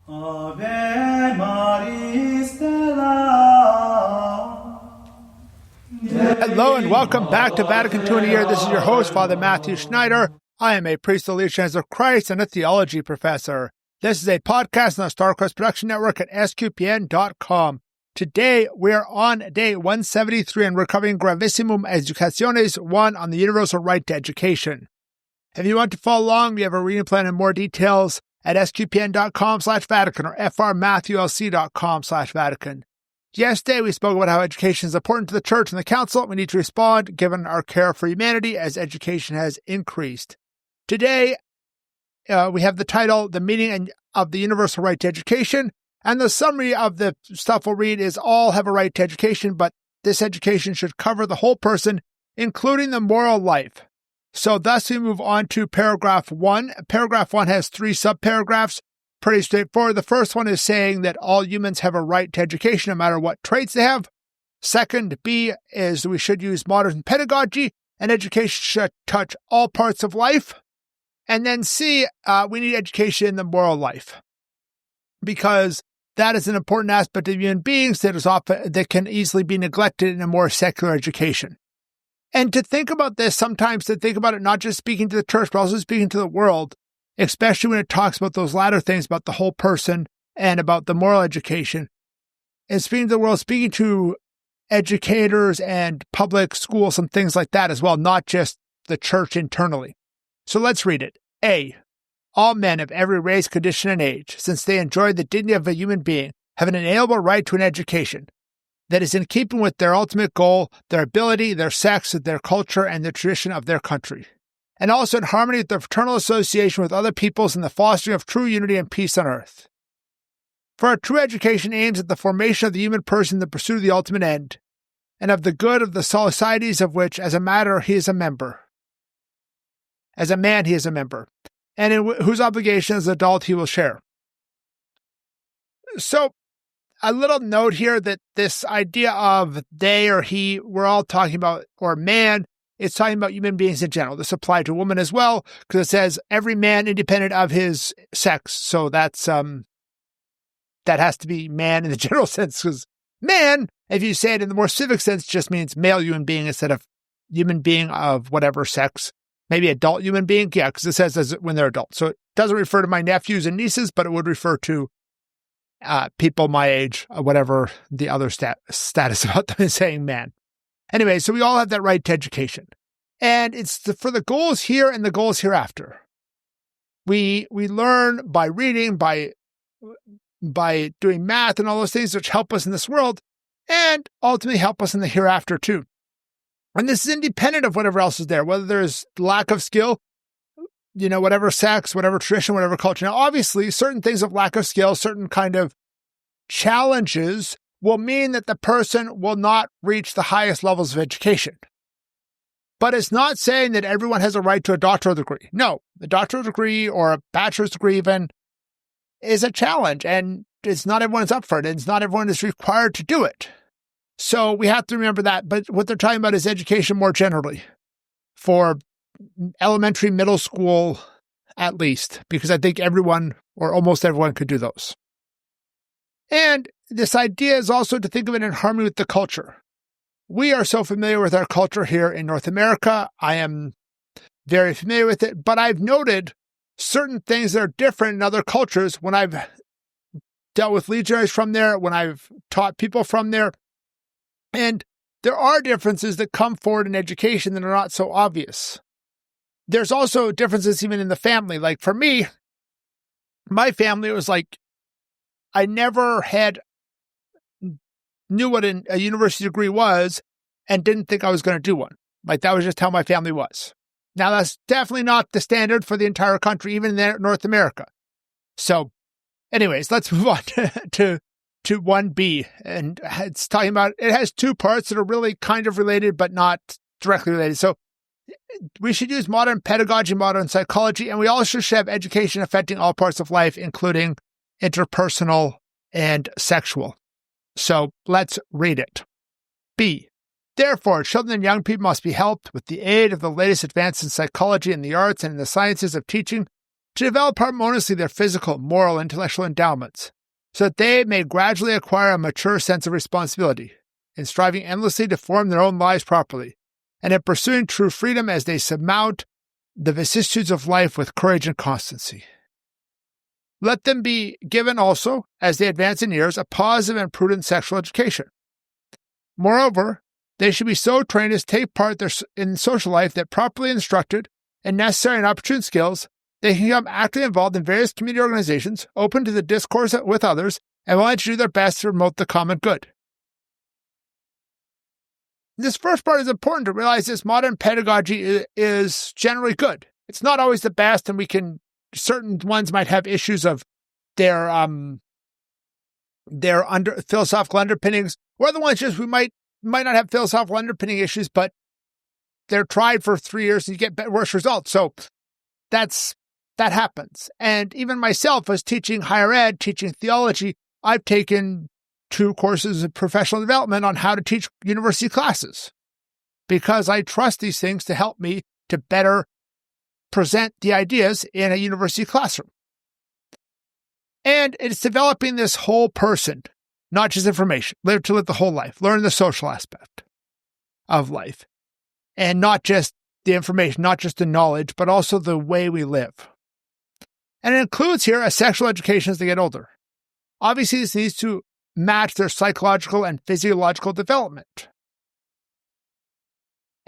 Ave Maris Stella. Hello and welcome back to Vatican II in a Year. This is your host, Father Matthew Schneider. I am a priest of the Legion of Christ and a theology professor. This is a podcast on the StarQuest Production Network at sqpn.com. Today, we are on day 173 and we're covering Gravissimum Educationis 1 on the universal right to education. If you want to follow along, we have a reading plan and more details at sqpn.com/Vatican or frmatthewlc.com/Vatican. Yesterday, we spoke about how education is important to the Church and the Council. We need to respond, given our care for humanity, as education has increased. Today, we have the title, The Meaning of the Universal Right to Education, and the summary of the stuff we'll read is all have a right to education, but this education should cover the whole person, including the moral life. So thus we move on to paragraph 1. Paragraph 1 has 3 subparagraphs. Pretty straightforward. The first one is saying that all humans have a right to education no matter what traits they have. Second, B, is we should use modern pedagogy and education should touch all parts of life. And then C, we need education in the moral life because that is an important aspect of human beings that can easily be neglected in a more secular education. And to think about this, sometimes to think about it not just speaking to the Church, but also speaking to the world, especially when it talks about those latter things, about the whole person and about the moral education, and speaking to the world, speaking to educators and public schools and things like that as well, not just the Church internally. So let's read it. A, all men of every race, condition, and age, since they enjoy the dignity of a human being, have an inalienable right to an education that is in keeping with their ultimate goal, their ability, their sex, their culture, and the tradition of their country, and also in harmony with their fraternal association with other peoples and the fostering of true unity and peace on earth. For a true education aims at the formation of the human person in the pursuit of the ultimate end, and of the good of the societies of which, as a matter, he is a member. As a man, he is a member, and in whose obligation as an adult he will share. So, a little note here that this idea of they or he, we're all talking about, or man, it's talking about human beings in general. This applies to women as well, because it says every man independent of his sex. So that's, that has to be man in the general sense, because man, if you say it in the more civic sense, just means male human being instead of human being of whatever sex. Maybe adult human being, yeah, because it says when they're adults. So it doesn't refer to my nephews and nieces, but it would refer to people my age, whatever the other status about them is saying man. Anyway, so we all have that right to education. And it's for the goals here and the goals hereafter. We learn by reading, by doing math and all those things which help us in this world and ultimately help us in the hereafter too. And this is independent of whatever else is there, whether there's lack of skill, whatever sex, whatever tradition, whatever culture. Now, obviously, certain things of lack of skill, certain kind of challenges will mean that the person will not reach the highest levels of education. But it's not saying that everyone has a right to a doctoral degree. No, the doctoral degree or a bachelor's degree even is a challenge, and it's not everyone's up for it, and it's not everyone is required to do it. So we have to remember that. But what they're talking about is education more generally for elementary, middle school, at least, because I think everyone or almost everyone could do those. And this idea is also to think of it in harmony with the culture. We are so familiar with our culture here in North America. I am very familiar with it, but I've noted certain things that are different in other cultures when I've dealt with legionaries from there, when I've taught people from there. And there are differences that come forward in education that are not so obvious. There's also differences even in the family. Like for me, my family, it was like I never knew what a university degree was and didn't think I was going to do one. Like that was just how my family was. Now that's definitely not the standard for the entire country, even in North America. So anyways, let's move on to 1B. And it's talking about, it has 2 parts that are really kind of related, but not directly related. So we should use modern pedagogy, modern psychology, and we also should have education affecting all parts of life, including interpersonal and sexual. So let's read it. B. Therefore, children and young people must be helped with the aid of the latest advances in psychology and the arts and in the sciences of teaching to develop harmoniously their physical, moral, intellectual endowments, so that they may gradually acquire a mature sense of responsibility, in striving endlessly to form their own lives properly, and in pursuing true freedom as they surmount the vicissitudes of life with courage and constancy. Let them be given also, as they advance in years, a positive and prudent sexual education. Moreover, they should be so trained as to take part in social life that, properly instructed in necessary and opportune skills, they can become actively involved in various community organizations, open to the discourse with others, and willing to do their best to promote the common good. This first part is important to realize this modern pedagogy is generally good. It's not always the best, and certain ones might have issues of their philosophical underpinnings, or other ones just who might not have philosophical underpinning issues, but they're tried for 3 years and you get worse results. So that happens. And even myself, as teaching higher ed, teaching theology, I've taken 2 courses of professional development on how to teach university classes, because I trust these things to help me to better present the ideas in a university classroom. And it's developing this whole person, not just information, live the whole life, learn the social aspect of life, and not just the information, not just the knowledge, but also the way we live. And it includes here a sexual education as they get older. Obviously, this needs to match their psychological and physiological development.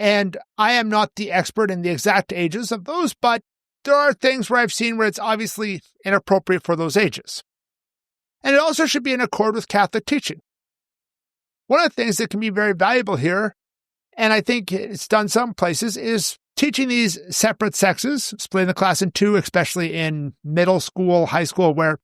And I am not the expert in the exact ages of those, but there are things where I've seen where it's obviously inappropriate for those ages. And it also should be in accord with Catholic teaching. One of the things that can be very valuable here, and I think it's done some places, is teaching these separate sexes, splitting the class in 2, especially in middle school, high school, where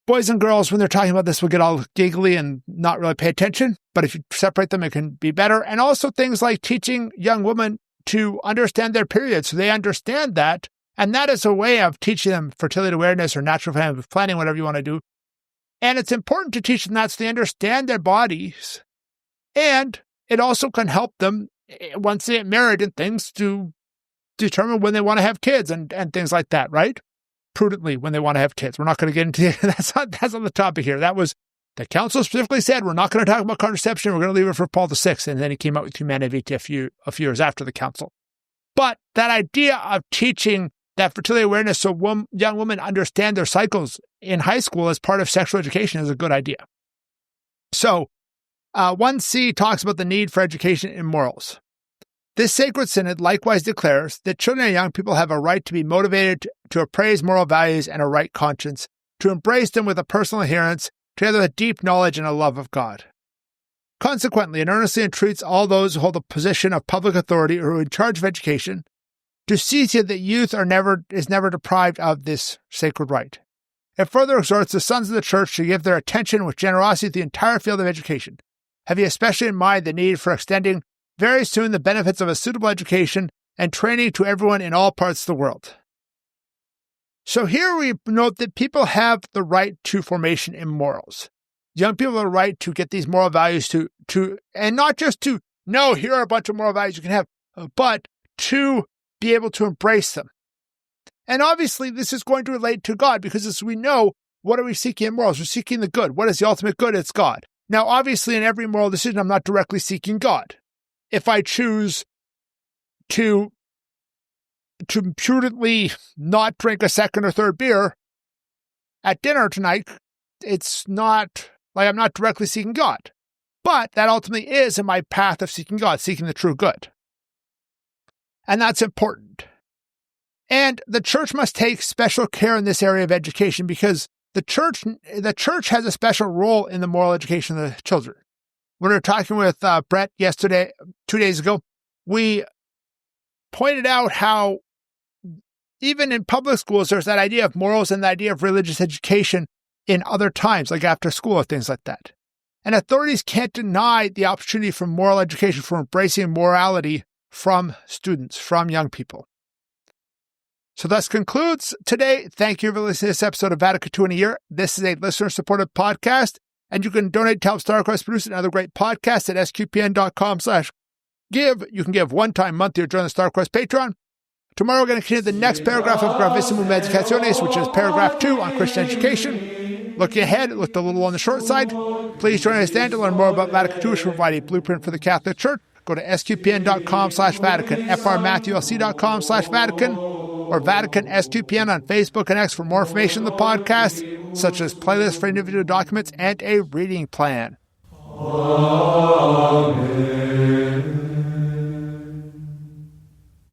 boys and girls, when they're talking about this, will get all giggly and not really pay attention. But if you separate them, it can be better. And also things like teaching young women to understand their periods, so they understand that. And that is a way of teaching them fertility awareness or natural family planning, whatever you want to do. And it's important to teach them that so they understand their bodies. And it also can help them, once they get married and things, to determine when they want to have kids and things like that, right? Prudently when they want to have kids. We're not going to get into that's on the topic here. That was, the council specifically said, we're not going to talk about contraception. We're going to leave it for Paul VI. And then he came out with Humanae Vitae a few years after the council. But that idea of teaching that fertility awareness so young women understand their cycles in high school as part of sexual education is a good idea. So 1C talks about the need for education in morals. This sacred synod likewise declares that children and young people have a right to be motivated to appraise moral values and a right conscience, to embrace them with a personal adherence, together with deep knowledge and a love of God. Consequently, it earnestly entreats all those who hold a position of public authority or who are in charge of education to see to it that youth is never deprived of this sacred right. It further exhorts the sons of the Church to give their attention with generosity to the entire field of education, having especially in mind the need for extending very soon the benefits of a suitable education and training to everyone in all parts of the world. So here we note that people have the right to formation in morals. Young people have the right to get these moral values to and not just to know, here are a bunch of moral values you can have, but to be able to embrace them. And obviously this is going to relate to God, because as we know, what are we seeking in morals? We're seeking the good. What is the ultimate good? It's God. Now, obviously in every moral decision, I'm not directly seeking God. If I choose to prudently not drink a second or third beer at dinner tonight, it's not like I'm not directly seeking God. But that ultimately is in my path of seeking God, seeking the true good. And that's important. And the church must take special care in this area of education, because the church has a special role in the moral education of the children. When we were talking with Brett 2 days ago, we pointed out how even in public schools, there's that idea of morals and the idea of religious education in other times, like after school or things like that. And authorities can't deny the opportunity for moral education, for embracing morality from students, from young people. So thus concludes today. Thank you for listening to this episode of Vatican II in a Year. This is a listener-supported podcast, and you can donate to help StarQuest produce another great podcast at sqpn.com/give. You can give one-time, monthly, or join the StarQuest Patreon. Tomorrow we're going to continue the next paragraph of Gravissimum Educationes, which is paragraph 2 on Christian education. Looking ahead, it looked a little on the short side. Please join us then to learn more about Vatican II, which will provide a blueprint for the Catholic Church. Go to sqpn.com/Vatican, frmatthewlc.com/Vatican, or Vatican S2PN on Facebook and X for more information on the podcast, such as playlists for individual documents and a reading plan. Amen.